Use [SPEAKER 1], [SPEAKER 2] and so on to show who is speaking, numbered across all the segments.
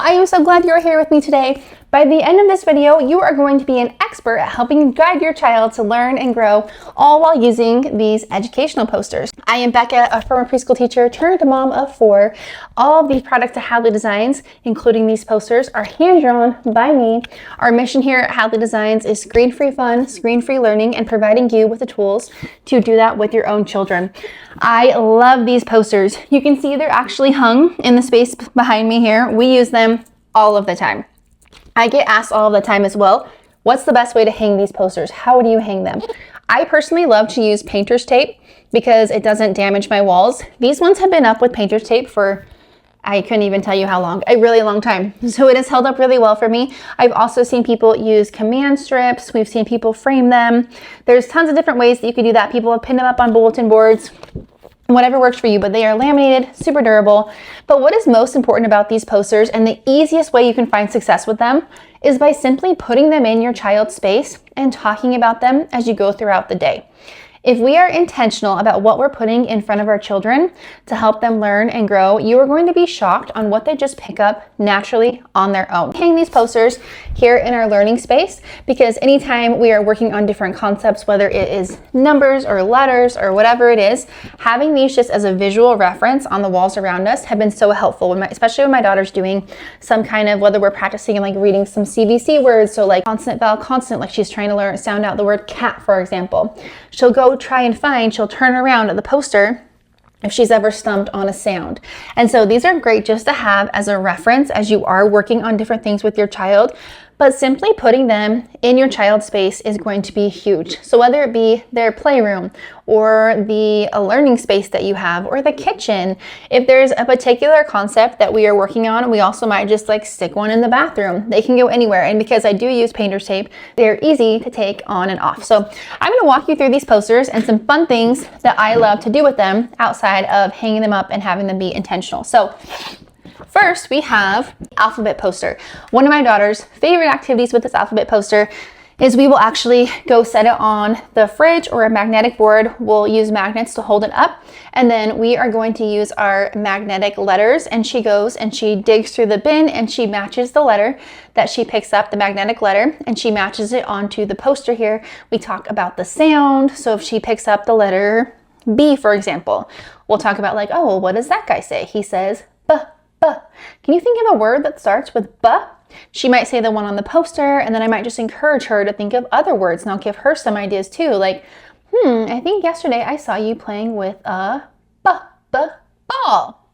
[SPEAKER 1] I am so glad you're here with me today. By the end of this video, you are going to be an expert at helping guide your child to learn and grow, all while using these educational posters. I am Becca, a former preschool teacher turned mom of 4. All of these products at Hadley Designs, including these posters, are hand-drawn by me. Our mission here at Hadley Designs is screen-free fun, screen-free learning, and providing you with the tools to do that with your own children. I love these posters. You can see they're actually hung in the space behind me here. We use them all of the time. I get asked all of the time as well, what's the best way to hang these posters? How do you hang them? I personally love to use painter's tape because it doesn't damage my walls. These ones have been up with painter's tape for, I couldn't even tell you how long, a really long time. So it has held up really well for me. I've also seen people use command strips. We've seen people frame them. There's tons of different ways that you could do that. People have pinned them up on bulletin boards. Whatever works for you, but they are laminated, super durable. But what is most important about these posters, and the easiest way you can find success with them, is by simply putting them in your child's space and talking about them as you go throughout the day. If we are intentional about what we're putting in front of our children to help them learn and grow, you are going to be shocked on what they just pick up naturally on their own. Hang these posters here in our learning space because anytime we are working on different concepts, whether it is numbers or letters or whatever it is, having these just as a visual reference on the walls around us have been so helpful, especially when my daughter's doing some kind of, whether we're practicing like reading some CVC words, so like consonant, vowel, consonant, like she's trying to learn sound out the word cat, for example. She'll go try and find, she'll turn around at the poster if she's ever stumped on a sound. And so these are great just to have as a reference as you are working on different things with your child, but simply putting them in your child's space is going to be huge. So whether it be their playroom or the learning space that you have or the kitchen, if there's a particular concept that we are working on, we also might just like stick one in the bathroom. They can go anywhere. And because I do use painter's tape, they're easy to take on and off. So I'm gonna walk you through these posters and some fun things that I love to do with them outside of hanging them up and having them be intentional. So first, we have alphabet poster. One of my daughter's favorite activities with this alphabet poster is we will actually go set it on the fridge or a magnetic board. We'll use magnets to hold it up. And then we are going to use our magnetic letters, and she goes and she digs through the bin and she matches the letter that she picks up, the magnetic letter, and she matches it onto the poster here. We talk about the sound. So if she picks up the letter B, for example, we'll talk about like, oh, well, what does that guy say? He says, buh. Can you think of a word that starts with buh? She might say the one on the poster, and then I might just encourage her to think of other words, and I'll give her some ideas too. Like, I think yesterday I saw you playing with a ball.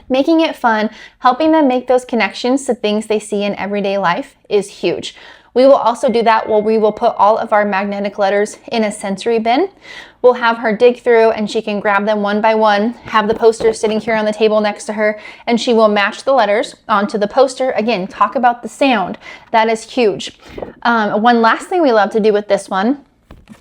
[SPEAKER 1] Making it fun, helping them make those connections to things they see in everyday life is huge. We will also do that where we will put all of our magnetic letters in a sensory bin. We'll have her dig through and she can grab them one by one, have the poster sitting here on the table next to her, and she will match the letters onto the poster. Again, talk about the sound. That is huge. One last thing we love to do with this one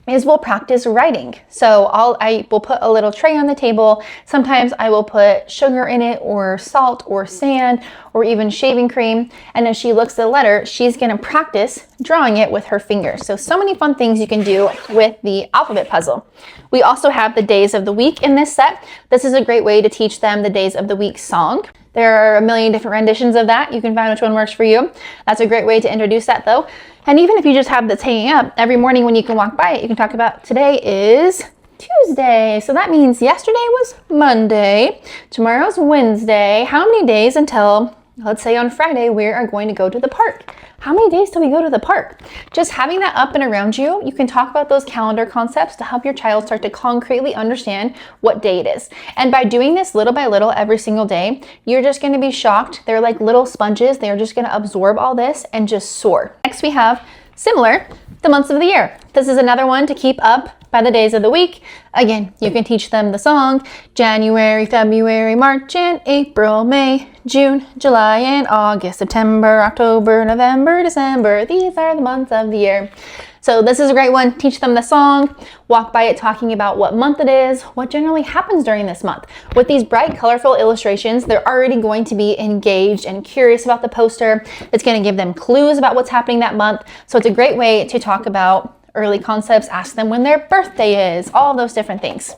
[SPEAKER 1] is we'll practice writing. So I will put a little tray on the table. Sometimes I will put sugar in it or salt or sand or even shaving cream. And as she looks at the letter, she's gonna practice drawing it with her fingers. So many fun things you can do with the alphabet puzzle. We also have the days of the week in this set. This is a great way to teach them the days of the week song. There are a million different renditions of that. You can find which one works for you. That's a great way to introduce that though. And even if you just have this hanging up, every morning when you can walk by it, you can talk about today is Tuesday. So that means yesterday was Monday, tomorrow's Wednesday. How many days until, let's say on Friday, we are going to go to the park? How many days till we go to the park? Just having that up and around you, you can talk about those calendar concepts to help your child start to concretely understand what day it is. And by doing this little by little every single day, you're just gonna be shocked. They're like little sponges. They're just gonna absorb all this and just soar. Next we have, similar, the months of the year. This is another one to keep up by the days of the week. Again, you can teach them the song, January, February, March, and April, May, June, July, and August, September, October, November, December. These are the months of the year. So this is a great one. Teach them the song, walk by it talking about what month it is, what generally happens during this month. With these bright, colorful illustrations, they're already going to be engaged and curious about the poster. It's going to give them clues about what's happening that month. So it's a great way to talk about early concepts, ask them when their birthday is, all those different things.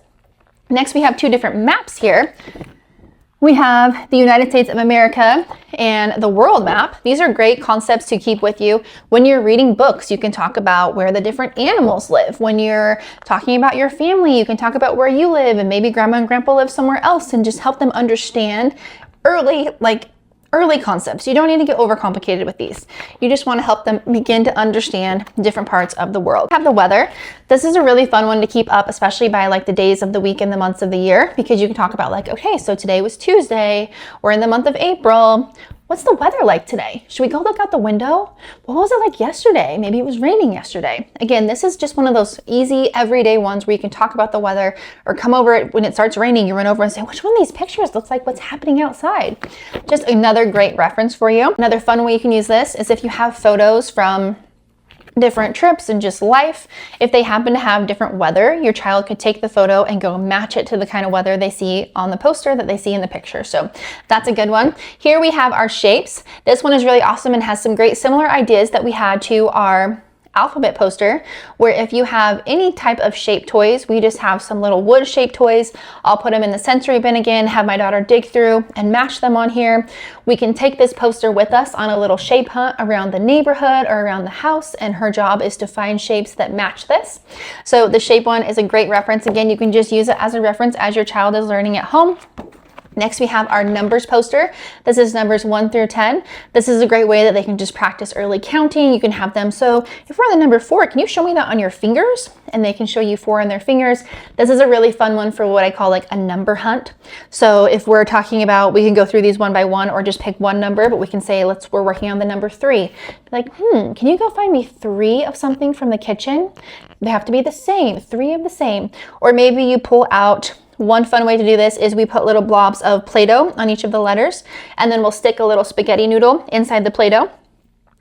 [SPEAKER 1] Next, we have two different maps here. We have the United States of America and the world map. These are great concepts to keep with you. When you're reading books, you can talk about where the different animals live. When you're talking about your family, you can talk about where you live, and maybe grandma and grandpa live somewhere else, and just help them understand early concepts. You don't need to get overcomplicated with these. You just want to help them begin to understand different parts of the world. We have the weather. This is a really fun one to keep up, especially by like the days of the week and the months of the year, because you can talk about like, okay, so today was Tuesday. We're in the month of April. What's the weather like today? Should we go look out the window? What was it like yesterday? Maybe it was raining yesterday. Again, this is just one of those easy everyday ones where you can talk about the weather, or come over it when it starts raining, you run over and say, which one of these pictures looks like what's happening outside? Just another great reference for you. Another fun way you can use this is if you have photos from different trips and just life. If they happen to have different weather, your child could take the photo and go match it to the kind of weather they see on the poster that they see in the picture. So that's a good one. Here we have our shapes. This one is really awesome and has some great similar ideas that we had to our alphabet poster, where if you have any type of shape toys, we just have some little wood shape toys. I'll put them in the sensory bin again, have my daughter dig through and match them on here. We can take this poster with us on a little shape hunt around the neighborhood or around the house, and her job is to find shapes that match this. So the shape one is a great reference. Again, you can just use it as a reference as your child is learning at home. Next, we have our numbers poster. This is numbers 1 through 10. This is a great way that they can just practice early counting. You can have them, so if we're on the number 4, can you show me that on your fingers? And they can show you 4 on their fingers. This is a really fun one for what I call like a number hunt. So if we're talking about, we can go through these one by one or just pick one number, but we can say, we're working on the number 3. Like, can you go find me 3 of something from the kitchen? They have to be the same, 3 of the same. Or maybe you pull out, one fun way to do this is we put little blobs of Play-Doh on each of the letters, and then we'll stick a little spaghetti noodle inside the Play-Doh.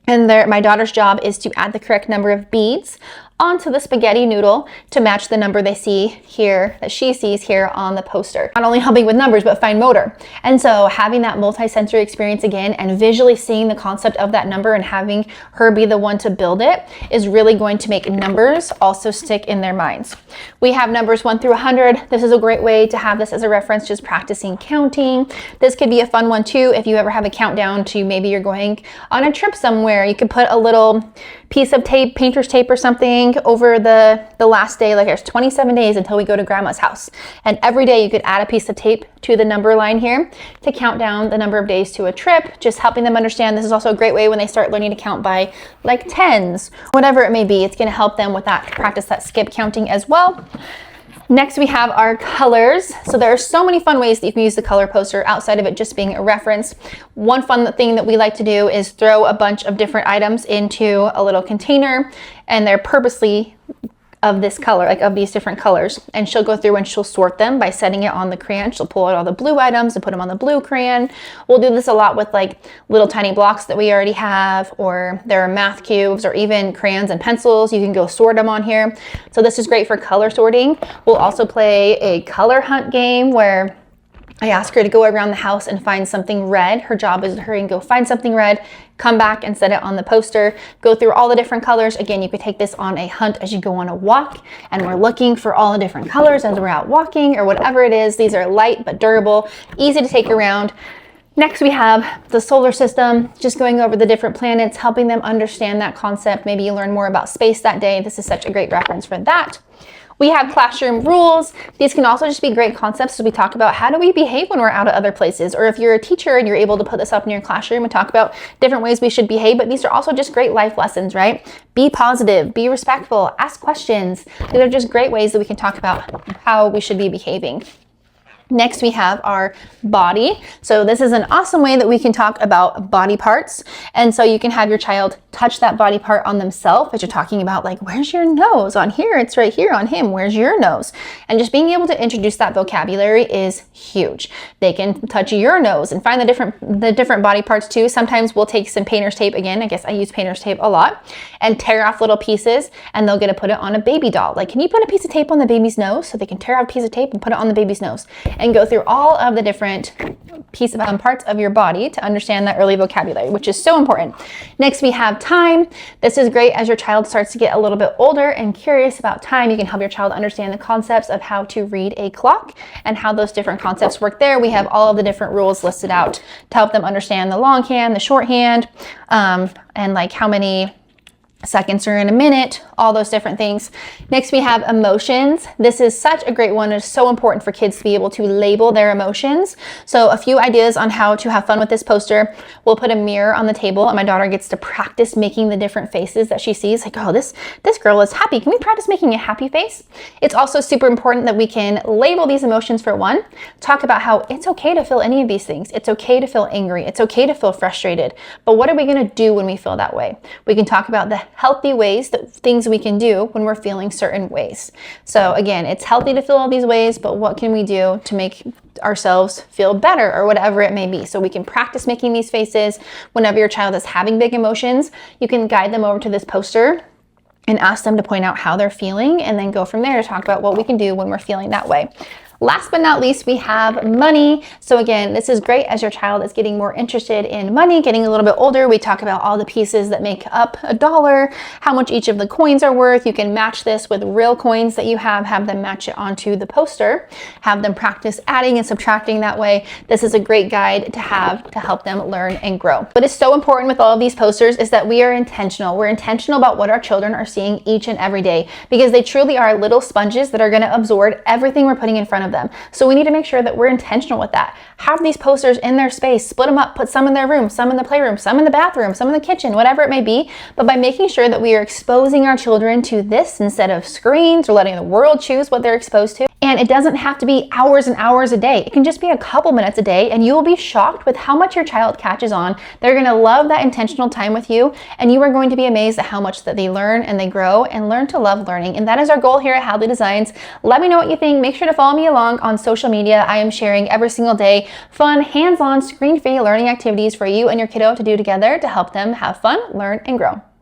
[SPEAKER 1] And there, my daughter's job is to add the correct number of beads onto the spaghetti noodle to match the number they see here, that she sees here on the poster. Not only helping with numbers, but fine motor. And so having that multi-sensory experience again and visually seeing the concept of that number and having her be the one to build it is really going to make numbers also stick in their minds. We have numbers 1 through 100. This is a great way to have this as a reference, just practicing counting. This could be a fun one too. If you ever have a countdown to maybe you're going on a trip somewhere, you could put a little piece of tape, painter's tape or something over the last day, like there's 27 days until we go to grandma's house. And every day you could add a piece of tape to the number line here to count down the number of days to a trip, just helping them understand. This is also a great way when they start learning to count by like tens, whatever it may be. It's gonna help them with that, practice that skip counting as well. Next, we have our colors. So there are so many fun ways that you can use the color poster outside of it just being a reference. One fun thing that we like to do is throw a bunch of different items into a little container, and they're purposely of this color, like of these different colors. And she'll go through and she'll sort them by setting it on the crayon. She'll pull out all the blue items and put them on the blue crayon. We'll do this a lot with like little tiny blocks that we already have, or there are math cubes or even crayons and pencils. You can go sort them on here. So this is great for color sorting. We'll also play a color hunt game where I ask her to go around the house and find something red. Her job is to hurry and go find something red, come back and set it on the poster, go through all the different colors. Again, you could take this on a hunt as you go on a walk, and we're looking for all the different colors as we're out walking or whatever it is. These are light but durable, easy to take around. Next, we have the solar system, just going over the different planets, helping them understand that concept. Maybe you learn more about space that day. This is such a great reference for that. We have classroom rules. These can also just be great concepts as we talk about how do we behave when we're out at other places, or if you're a teacher and you're able to put this up in your classroom and talk about different ways we should behave. But these are also just great life lessons, right? Be positive, be respectful, ask questions. These are just great ways that we can talk about how we should be behaving. Next, we have our body. So this is an awesome way that we can talk about body parts. And so you can have your child touch that body part on themselves as you're talking about, like, where's your nose? On here, it's right here on him. Where's your nose? And just being able to introduce that vocabulary is huge. They can touch your nose and find the different body parts too. Sometimes we'll take some painter's tape, again, I guess I use painter's tape a lot, and tear off little pieces, and they'll get to put it on a baby doll. Like, can you put a piece of tape on the baby's nose? So they can tear out a piece of tape and put it on the baby's nose. and go through all of the different parts of your body to understand that early vocabulary, which is so important. Next, we have time. This is great as your child starts to get a little bit older and curious about time. You can help your child understand the concepts of how to read a clock and how those different concepts work there. We have all of the different rules listed out to help them understand the longhand, the shorthand, and like how many seconds are in a minute, all those different things. Next, we have emotions. This is such a great one. It's so important for kids to be able to label their emotions. So a few ideas on how to have fun with this poster. We'll put a mirror on the table and my daughter gets to practice making the different faces that she sees. Like, oh, this girl is happy. Can we practice making a happy face? It's also super important that we can label these emotions for one. Talk about how it's okay to feel any of these things. It's okay to feel angry. It's okay to feel frustrated. But what are we going to do when we feel that way? We can talk about the healthy ways, things we can do when we're feeling certain ways. So again, it's healthy to feel all these ways, but what can we do to make ourselves feel better or whatever it may be? So we can practice making these faces. Whenever your child is having big emotions, you can guide them over to this poster and ask them to point out how they're feeling and then go from there to talk about what we can do when we're feeling that way. Last but not least, we have money. So again, this is great as your child is getting more interested in money, getting a little bit older. We talk about all the pieces that make up a dollar, how much each of the coins are worth. You can match this with real coins that you have them match it onto the poster, have them practice adding and subtracting that way. This is a great guide to have to help them learn and grow. What is so important with all of these posters is that we are intentional. We're intentional about what our children are seeing each and every day because they truly are little sponges that are going to absorb everything we're putting in front of them. So we need to make sure that we're intentional with that. Have these posters in their space, split them up, put some in their room, some in the playroom, some in the bathroom, some in the kitchen, whatever it may be. But by making sure that we are exposing our children to this instead of screens or letting the world choose what they're exposed to. And it doesn't have to be hours and hours a day. It can just be a couple minutes a day and you will be shocked with how much your child catches on. They're gonna love that intentional time with you and you are going to be amazed at how much that they learn and they grow and learn to love learning. And that is our goal here at Hadley Designs. Let me know what you think. Make sure to follow me along on social media. I am sharing every single day fun, hands-on, screen-free learning activities for you and your kiddo to do together to help them have fun, learn, and grow.